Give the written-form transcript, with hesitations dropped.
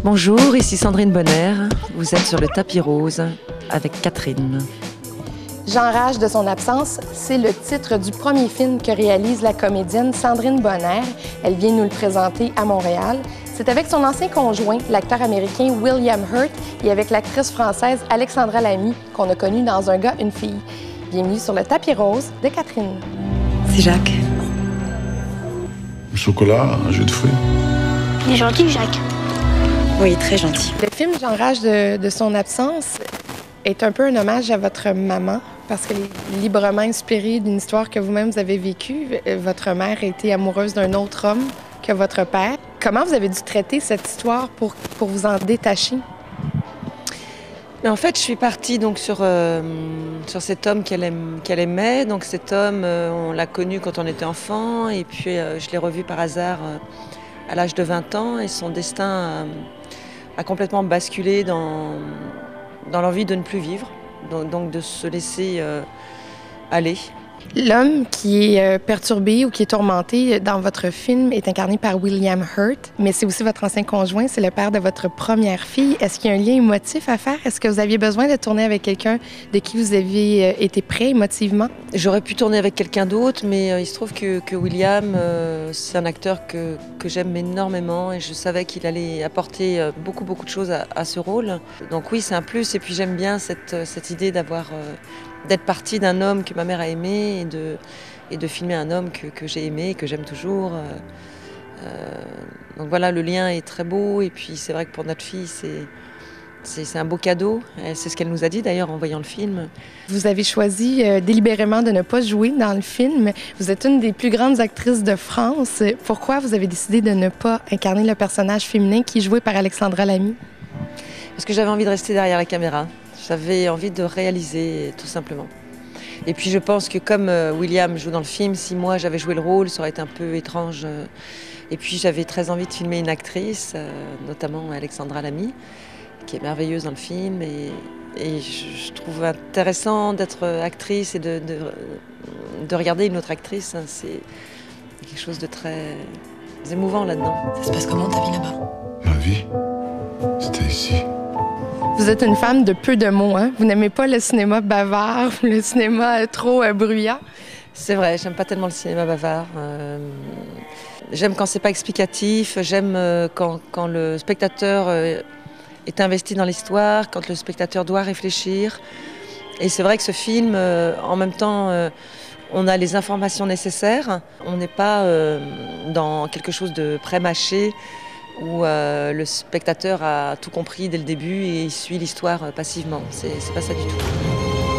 Bonjour, ici Sandrine Bonner. Vous êtes sur le tapis rose avec Catherine. J'enrage de son absence, c'est le titre du premier film que réalise la comédienne Sandrine Bonner. Elle vient nous le présenter à Montréal. C'est avec son ancien conjoint, l'acteur américain William Hurt, et avec l'actrice française Alexandra Lamy, qu'on a connue dans Un gars, une fille. Bienvenue sur le tapis rose de Catherine. C'est Jacques. Le chocolat, un jus de fruits. Il est gentil, Jacques. Oui, très gentil. Le film J'enrage de son absence est un peu un hommage à votre maman, parce qu'elle est librement inspirée d'une histoire que vous-même vous avez vécue. Votre mère était amoureuse d'un autre homme que votre père. Comment vous avez dû traiter cette histoire pour vous en détacher? Mais en fait, je suis partie donc sur cet homme qu'elle aimait. Donc cet homme, on l'a connu quand on était enfant, et puis je l'ai revu par hasard à l'âge de 20 ans, et son destin a complètement basculé dans l'envie de ne plus vivre, donc de se laisser aller. L'homme qui est perturbé ou qui est tourmenté dans votre film est incarné par William Hurt, mais c'est aussi votre ancien conjoint, c'est le père de votre première fille. Est-ce qu'il y a un lien émotif à faire? Est-ce que vous aviez besoin de tourner avec quelqu'un de qui vous aviez été près émotivement? J'aurais pu tourner avec quelqu'un d'autre, mais il se trouve que William, c'est un acteur que j'aime énormément, et je savais qu'il allait apporter beaucoup de choses à ce rôle. Donc oui, c'est un plus, et puis j'aime bien cette idée d'être partie d'un homme que ma mère a aimé, et de filmer un homme que j'ai aimé, que j'aime toujours. Donc voilà, le lien est très beau, et puis c'est vrai que pour notre fille, c'est un beau cadeau. C'est ce qu'elle nous a dit d'ailleurs en voyant le film. Vous avez choisi délibérément de ne pas jouer dans le film. Vous êtes une des plus grandes actrices de France. Pourquoi vous avez décidé de ne pas incarner le personnage féminin qui est joué par Alexandra Lamy? Parce que j'avais envie de rester derrière la caméra. J'avais envie de réaliser, tout simplement. Et puis je pense que comme William joue dans le film, si moi j'avais joué le rôle, ça aurait été un peu étrange. Et puis j'avais très envie de filmer une actrice, notamment Alexandra Lamy, qui est merveilleuse dans le film. Et je trouve intéressant d'être actrice et de regarder une autre actrice. C'est quelque chose de très émouvant là-dedans. Ça se passe comment ta vie là-bas? Ma vie, c'était ici. Vous êtes une femme de peu de mots, hein? Vous n'aimez pas le cinéma bavard, le cinéma trop bruyant? C'est vrai, j'aime pas tellement le cinéma bavard. J'aime quand c'est pas explicatif, j'aime quand le spectateur est investi dans l'histoire, quand le spectateur doit réfléchir. Et c'est vrai que ce film, en même temps, on a les informations nécessaires. On n'est pas dans quelque chose de pré-mâché, où le spectateur a tout compris dès le début et il suit l'histoire passivement. C'est pas ça du tout.